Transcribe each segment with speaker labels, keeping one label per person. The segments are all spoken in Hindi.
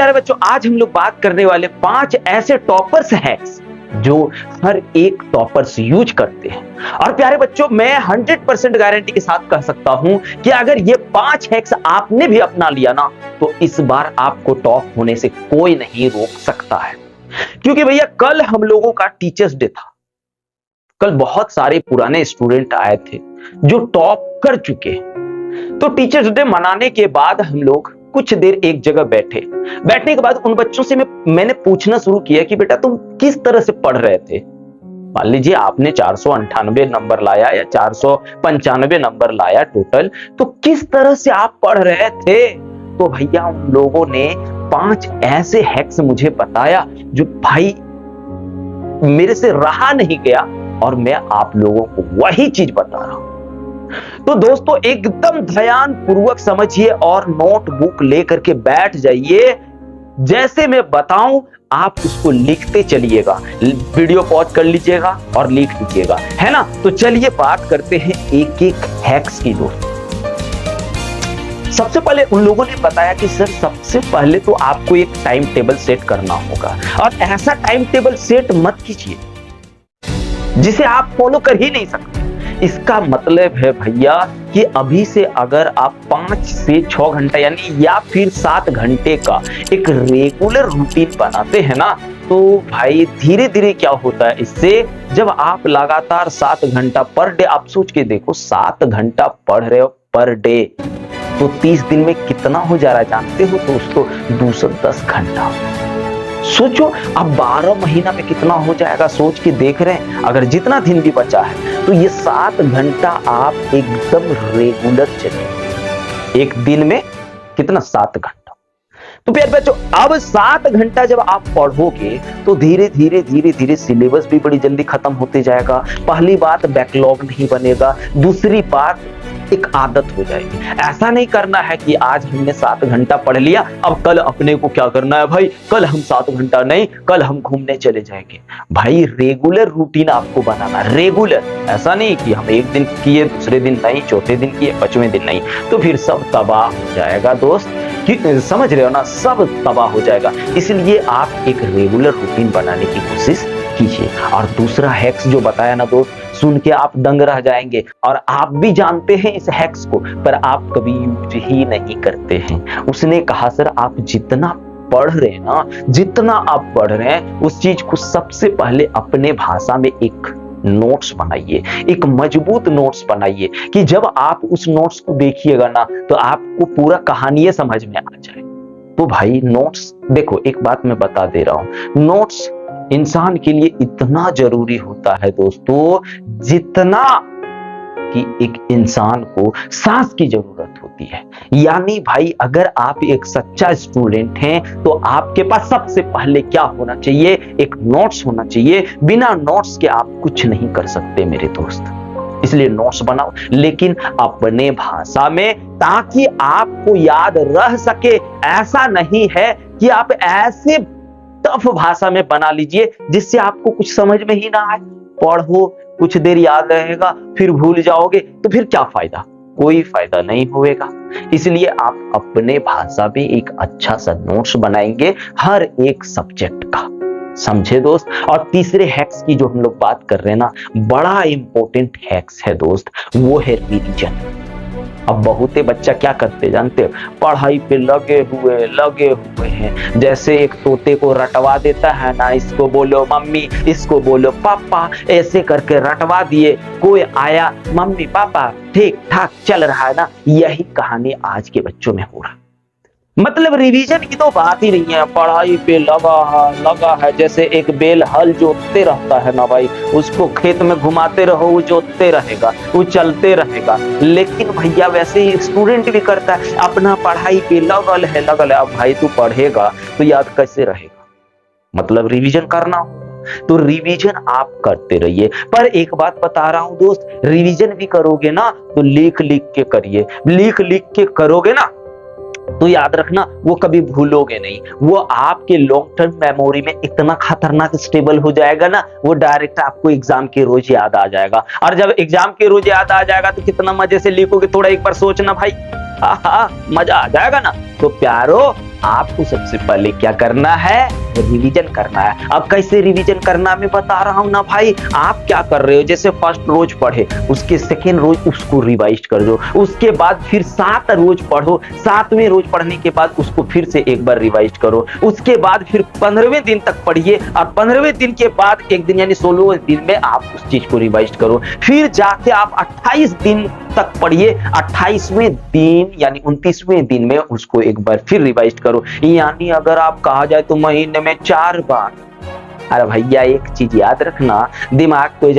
Speaker 1: प्यारे बच्चों, आज हम लोग बात करने वाले 5 ऐसे टॉपर्स हैक्स जो हर एक टॉपर्स यूज करते हैं। और प्यारे बच्चों, मैं 100% गारंटी के साथ कह सकता हूं कि अगर ये 5 हैक्स आपने भी अपना लिया ना, तो इस बार आपको टॉप होने से कोई नहीं रोक सकता है। क्योंकि भैया, कल हम लोगों का टीचर्स डे था। कल बहुत सारे पुराने स्टूडेंट आए थे जो टॉप कर चुके। तो टीचर्स डे मनाने के बाद हम लोग कुछ देर एक जगह बैठने के बाद उन बच्चों से मैंने पूछना शुरू किया कि बेटा, तुम किस तरह से पढ़ रहे थे। मान लीजिए आपने 498 नंबर लाया या 495 नंबर लाया टोटल, तो किस तरह से आप पढ़ रहे थे। तो भैया, उन लोगों ने 5 ऐसे हैक्स मुझे बताया जो भाई मेरे से रहा नहीं गया, और मैं आप लोगों को वही चीज बता रहा हूं। तो दोस्तों, एकदम ध्यान पूर्वक समझिए और नोटबुक लेकर के बैठ जाइए। जैसे मैं बताऊं आप उसको लिखते चलिएगा। वीडियो पॉज कर लीजिएगा और लिख लीजिएगा, है ना। तो चलिए बात करते हैं एक एक हैक्स की। दोस्तों, सबसे पहले उन लोगों ने बताया कि सर, सबसे पहले तो आपको एक टाइम टेबल सेट करना होगा, और ऐसा टाइम टेबल सेट मत कीजिए जिसे आप फॉलो कर ही नहीं सकते। इसका मतलब है भैया कि अभी से अगर आप 5 से 6 घंटा यानी या फिर 7 घंटे का एक रेगुलर रूटीन बनाते हैं ना, तो भाई धीरे धीरे क्या होता है इससे, जब आप लगातार 7 घंटा पर डे, आप सोच के देखो 7 घंटा पढ़ रहे हो पर डे, तो 30 दिन में कितना हो जा रहा है जानते हो दोस्तों? 210 घंटा। सोचो अब 12 महीना में कितना हो जाएगा, सोच के देख रहे हैं। अगर जितना दिन भी बचा है तो ये 7 घंटा आप एकदम रेगुलर चलिए। एक दिन में कितना? 7 घंटा। तो प्यारे बच्चों, अब 7 घंटा जब आप पढ़ोगे तो धीरे धीरे सिलेबस भी बड़ी जल्दी खत्म होते जाएगा। पहली बात, बैकलॉग नहीं बनेगा। दूसरी बात, एक आदत हो जाएगी। ऐसा नहीं करना है कि आज हमने 7 घंटा पढ़ लिया, अब कल अपने को क्या करना है भाई, कल हम 7 घंटा नहीं, कल हम घूमने चले जाएंगे। भाई रेगुलर रूटीन आपको बनाना, रेगुलर। ऐसा नहीं कि हम एक दिन किए, दूसरे दिन नहीं, चौथे दिन किए, 5वें दिन नहीं, तो फिर सब तबाह हो जाएगा दोस्त। कि समझ रहे हो ना, सब तबाह हो जाएगा। इसलिए आप एक रेगुलर रूटीन बनाने की कोशिश कीजिए। और दूसरा हैक्स जो बताया ना दोस्त, सुन के आप दंग रह जाएंगे, और आप भी जानते हैं इस हैक्स को, पर आप कभी यूज ही नहीं करते हैं। उसने कहा, सर आप जितना पढ़ रहे हैं ना, जितना आप पढ़ रहे हैं, उस चीज को सबसे पहले अपने भाषा में एक नोट्स बनाइए, एक मजबूत नोट्स बनाइए कि जब आप उस नोट्स को देखिएगा ना, तो आपको पूरा कहानी समझ में आ जाए। तो भाई नोट्स देखो, एक बात मैं बता दे रहा हूं, नोट्स इंसान के लिए इतना जरूरी होता है दोस्तों, जितना कि एक इंसान को सांस की जरूरत होती है। यानी भाई, अगर आप एक सच्चा स्टूडेंट हैं तो आपके पास सबसे पहले क्या होना चाहिए? एक नोट्स होना चाहिए। बिना नोट्स के आप कुछ नहीं कर सकते मेरे दोस्त। इसलिए नोट्स बनाओ, लेकिन अपने भाषा में, ताकि आपको याद रह सके। ऐसा नहीं है कि आप ऐसे टफ भाषा में बना लीजिए जिससे आपको कुछ समझ में ही ना आए। पढ़ो, कुछ देर याद रहेगा, फिर भूल जाओगे, तो फिर क्या फायदा? कोई फायदा नहीं होगा। इसलिए आप अपने भाषा में एक अच्छा सा नोट्स बनाएंगे हर एक सब्जेक्ट का। समझे दोस्त? और तीसरे हैक्स की जो हम लोग बात कर रहे हैं ना, बड़ा इंपॉर्टेंट हैक्स है दोस्त, वो है रिवीजन। अब बहुते बच्चा क्या करते जानते हो? पढ़ाई पे लगे हुए हैं। जैसे एक तोते को रटवा देता है ना, इसको बोलो मम्मी, इसको बोलो पापा, ऐसे करके रटवा दिए। कोई आया, मम्मी पापा ठीक ठाक चल रहा है ना। यही कहानी आज के बच्चों में हो रहा है। मतलब रिवीजन की तो बात ही नहीं है, पढ़ाई पे लगा है। जैसे एक बैल हल जोतते रहता है ना भाई, उसको खेत में घुमाते रहो, वो जोतते रहेगा, वो चलते रहेगा। लेकिन भैया वैसे ही स्टूडेंट भी करता है, अपना पढ़ाई पे लगल है। अब भाई तू पढ़ेगा तो याद कैसे रहेगा? मतलब रिवीजन करना हो तो रिवीजन आप करते रहिए। पर एक बात बता रहा हूं दोस्त, रिवीजन भी करोगे ना तो लिख लिख के करिए। लिख लिख के करोगे ना तो याद रखना, वो कभी भूलोगे नहीं। वो आपके लॉन्ग टर्म मेमोरी में इतना खतरनाक स्टेबल हो जाएगा ना, वो डायरेक्ट आपको एग्जाम के रोज याद आ जाएगा। और जब एग्जाम के रोज याद आ जाएगा तो कितना मजे से लिखोगे, थोड़ा एक बार सोचना भाई। मजा आ जाएगा ना। तो प्यारो, आपको सबसे पहले क्या करना है, रिवीजन करना है। अब कैसे रिवीजन करना मैं बता रहा हूं ना भाई। आप क्या कर रहे हो, जैसे फर्स्ट रोज पढ़े उसके सेकेंड रोज उसको रिवाइज कर दो, उसके बाद फिर 7 रोज पढ़ो, 7वें रोज पढ़ने के बाद उसको फिर से एक बार रिवाइज करो, उसके बाद फिर 15वें दिन तक पढ़िए और 15वें दिन के बाद एक दिन यानी 16वें दिन में आप उस चीज को रिवाइज करो। फिर जाके आप 28 दिन तक पढ़िए, 28वें दिन यानी 29वें दिन में उसको एक बार फिर रिवाइज करो। यानी अगर आप कहा जाए तो महीने में 4 बार। अरे भैया एक चीज याद रखना, दिमाग को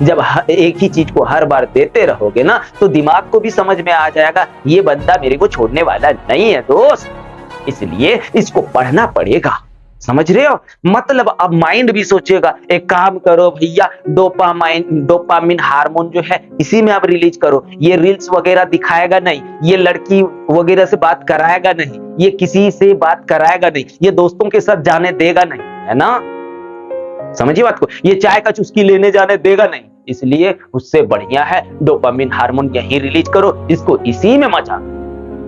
Speaker 1: जब एक ही चीज को हर बार देते रहोगे ना तो दिमाग को भी समझ में आ जाएगा ये बंदा मेरे को छोड़ने वाला नहीं है दोस्त, इसलिए इसको पढ़ना पड़ेगा। समझ रहे हो, मतलब अब माइंड भी सोचेगा। एक काम करो भैया, डोपामिन हार्मोन जो है इसी में आप रिलीज करो। ये रील्स वगैरह दिखाएगा नहीं, ये लड़की वगैरह से बात कराएगा नहीं, ये किसी से बात कराएगा नहीं, ये दोस्तों के साथ जाने देगा नहीं, है ना। समझिए बात को, ये चाय का चुस्की लेने जाने देगा नहीं, इसलिए उससे बढ़िया है डोपामिन हार्मोन यही रिलीज करो, इसको इसी में मजा।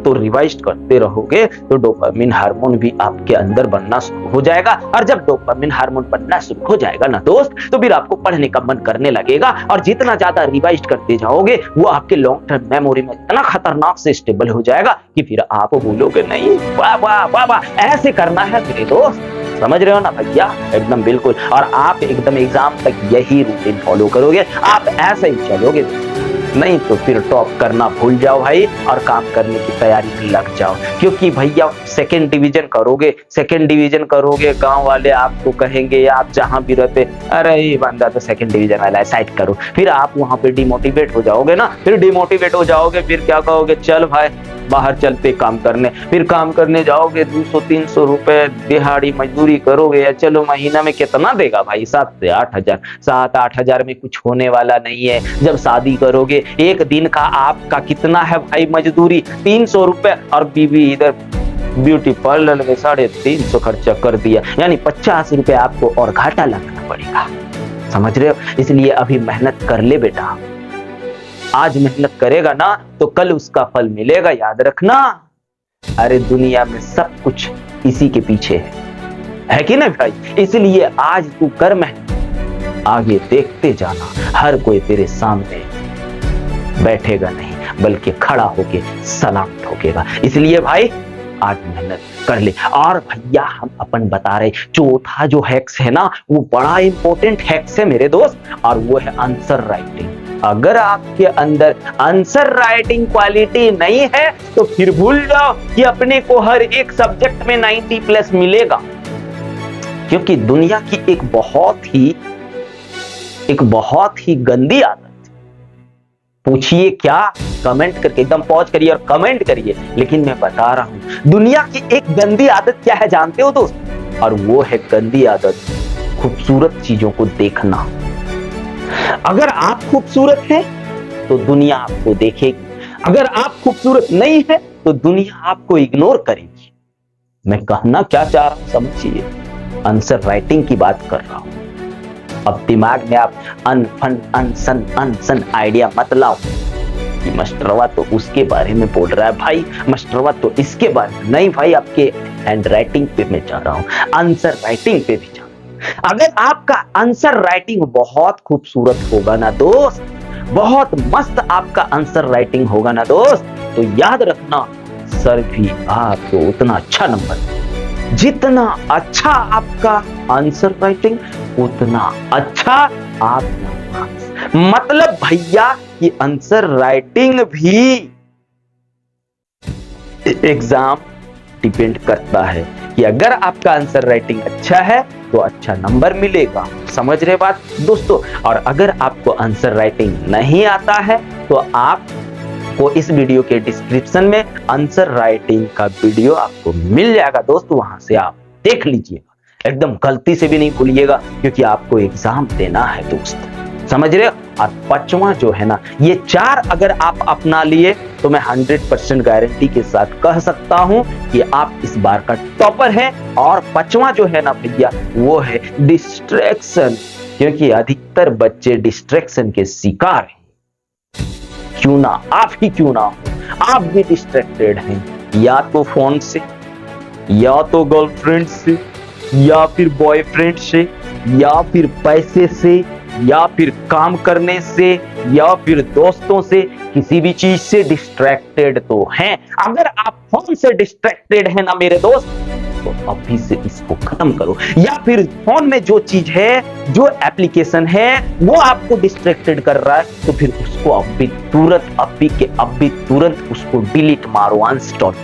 Speaker 1: तो रिवाइज करते रहोगे तो डोपामिन हार्मोन भी आपके अंदर बनना शुरू हो जाएगा, और जब डोपामिन हार्मोन बनना शुरू हो जाएगा ना दोस्त, तो फिर आपको पढ़ने का मन करने लगेगा। और जितना ज्यादा रिवाइज करते जाओगे वो आपके लॉन्ग टर्म मेमोरी में इतना खतरनाक से स्टेबल हो जाएगा कि फिर आप बोलोगे नहीं वाह वाह वाह वाह, ऐसे करना है मेरे दोस्त। समझ रहे हो ना भैया, एकदम बिल्कुल। और आप एकदम एग्जाम तक यही रूटीन फॉलो करोगे, आप ऐसे ही चलोगे, नहीं तो फिर टॉप करना भूल जाओ भाई और काम करने की तैयारी में लग जाओ। क्योंकि भैया सेकंड डिवीजन करोगे, गांव वाले आपको कहेंगे, आप जहां भी रहते, अरे ये बंदा तो सेकंड डिवीजन वाला है, साइड करो। फिर आप वहां पे डिमोटिवेट हो जाओगे ना, फिर क्या कहोगे, चल भाई बाहर चलते काम करने। फिर काम करने जाओगे, 200-300 रुपए दिहाड़ी मजदूरी करोगे, या चलो महीना में कितना देगा भाई, 7 से 8 हजार। 7-8 हजार में कुछ होने वाला नहीं है। जब शादी करोगे एक दिन का आपका कितना है भाई मजदूरी, 300 रुपए, और बीवी इधर ब्यूटी पार्लर में 350 खर्चा कर दिया, यानी 50 रुपए आपको और घाटा लगना पड़ेगा। समझ रहे हो, इसलिए अभी मेहनत कर ले बेटा। आज मेहनत करेगा ना तो कल उसका फल मिलेगा, याद रखना। अरे दुनिया में सब कुछ इसी के पीछे है कि नहीं भाई। इसलिए आज तू कर मेहनत, आगे देखते जाना, हर कोई तेरे सामने बैठेगा नहीं बल्कि खड़ा होके सलाम ठोकेगा। इसलिए भाई आज मेहनत कर ले। और भैया हम अपन बता रहे चौथा जो हैक्स है ना, वो बड़ा इंपॉर्टेंट हैक्स है मेरे दोस्त, और वो है आंसर राइटिंग। अगर आपके अंदर आंसर राइटिंग क्वालिटी नहीं है तो फिर भूल जाओ कि अपने को हर एक सब्जेक्ट में 90+ मिलेगा। क्योंकि दुनिया की एक बहुत ही गंदी आदत, पूछिए क्या, कमेंट करके एकदम पॉज करिए और कमेंट करिए, लेकिन मैं बता रहा हूं दुनिया की एक गंदी आदत क्या है जानते हो दोस्त, और वो है गंदी आदत खूबसूरत चीजों को देखना। अगर आप खूबसूरत हैं तो दुनिया आपको देखेगी, अगर आप खूबसूरत नहीं है तो दुनिया आपको इग्नोर करेगी। मैं कहना क्या चाह रहा हूं समझिए, आंसर राइटिंग की बात कर रहा हूं। अब दिमाग में आप अनसन आइडिया मत लाओ कि मास्टरवा तो उसके बारे में बोल रहा है भाई, मास्टरवा तो इसके बारे में नहीं भाई। आपके हैंड राइटिंग पे मैं जा रहा हूं, आंसर राइटिंग पे भी जा। अगर आपका आंसर राइटिंग बहुत खूबसूरत होगा ना दोस्त, बहुत मस्त आपका आंसर राइटिंग होगा ना दोस्त, तो याद रखना सर भी आपको उतना अच्छा नंबर। जितना अच्छा आपका आंसर राइटिंग उतना अच्छा आपका, मतलब भैया कि आंसर राइटिंग भी एग्जाम डिपेंड करता है कि अगर आपका आंसर राइटिंग अच्छा है तो अच्छा नंबर मिलेगा। समझ रहे बात दोस्तों। और अगर आपको आंसर राइटिंग नहीं आता है तो आपको इस वीडियो के डिस्क्रिप्शन में आंसर राइटिंग का वीडियो आपको मिल जाएगा दोस्त, वहां से आप देख लीजिएगा, एकदम गलती से भी नहीं भूलिएगा, क्योंकि आपको एग्जाम देना है दोस्त। समझ रहे हो। और 5वां जो है ना, ये 4 अगर आप अपना लिए तो मैं 100% गारंटी के साथ कह सकता हूं कि आप इस बार का टॉपर हैं। और 5वां जो है ना भैया, वो है डिस्ट्रैक्शन, क्योंकि अधिकतर बच्चे डिस्ट्रैक्शन के शिकार हैं। क्यों ना आप भी डिस्ट्रैक्टेड हैं, या तो फोन से, या तो गर्लफ्रेंड से, या फिर बॉयफ्रेंड से, या फिर पैसे से, या फिर काम करने से, या फिर दोस्तों से, किसी भी चीज से डिस्ट्रैक्टेड तो हैं। अगर आप फोन से डिस्ट्रैक्टेड हैं ना मेरे दोस्त, तो अभी से इसको खत्म करो। या फिर फोन में जो चीज है, जो एप्लीकेशन है, वो आपको डिस्ट्रैक्टेड कर रहा है, तो फिर उसको अभी तुरंत, अभी के अभी तुरंत उसको डिलीट मारो, अनइंस्टॉल।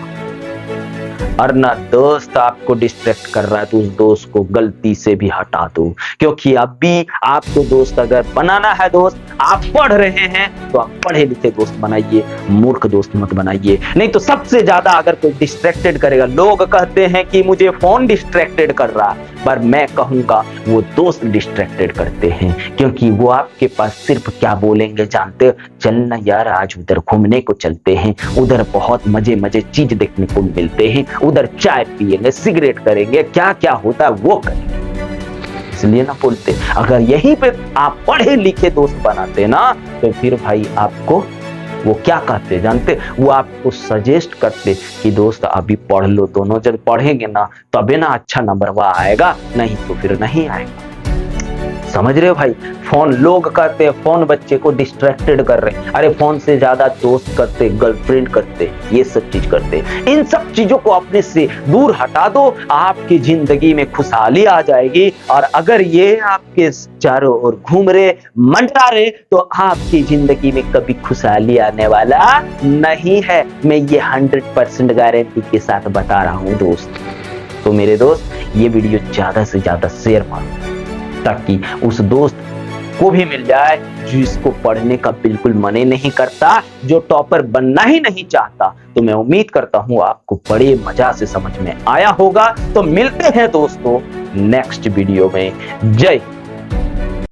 Speaker 1: और ना दोस्त आपको डिस्ट्रैक्ट कर रहा है तो उस दोस्त को गलती से भी हटा दो, क्योंकि अभी आपको दोस्त अगर बनाना है, दोस्त आप पढ़ रहे हैं तो आप पढ़े लिखे दोस्त बनाइए, मूर्ख दोस्त मत बनाइए। नहीं तो सबसे ज्यादा अगर कोई डिस्ट्रैक्टेड करेगा, लोग कहते हैं कि मुझे फोन डिस्ट्रैक्टेड कर रहा है, पर मैं कहूंगा वो दोस्त डिस्ट्रैक्टेड करते हैं, क्योंकि वो आपके पास सिर्फ क्या बोलेंगे जानते हो? चलना यार आज उधर घूमने को चलते हैं, उधर बहुत मजे मजे चीज देखने को मिलते हैं, उधर चाय पिएंगे, सिगरेट करेंगे, क्या क्या होता है वो करेंगे। इसलिए ना बोलते, अगर यहीं पे आप पढ़े लिखे दोस्त बनाते ना, तो फिर भाई आपको वो क्या कहते जानते? वो आपको सजेस्ट करते कि दोस्त अभी पढ़ लो, दोनों जन पढ़ेंगे ना तबे ना अच्छा नंबर आएगा, नहीं तो फिर नहीं आएगा। समझ रहे हो भाई? फोन, लोग कहते हैं फोन बच्चे को डिस्ट्रैक्टेड कर रहे हैं। अरे फोन से ज्यादा दोस्त करते, गर्लफ्रेंड करते, ये सब चीज करते। इन सब चीजों को अपने से दूर हटा दो, आपकी जिंदगी में खुशहाली आ जाएगी। और अगर ये आपके चारों ओर घूम रहे, मंडरा रहे, तो आपकी जिंदगी में कभी खुशहाली आने वाला नहीं है। मैं ये 100% गारंटी के साथ बता रहा हूँ दोस्त। तो मेरे दोस्त, ये वीडियो ज्यादा से ज्यादा शेयर मारो, ताकि उस दोस्त को भी मिल जाए जो इसको पढ़ने का बिल्कुल मन ही नहीं करता, जो टॉपर बनना ही नहीं चाहता। तो मैं उम्मीद करता हूं आपको बड़े मजा से समझ में आया होगा। तो मिलते हैं दोस्तों नेक्स्ट वीडियो में। जय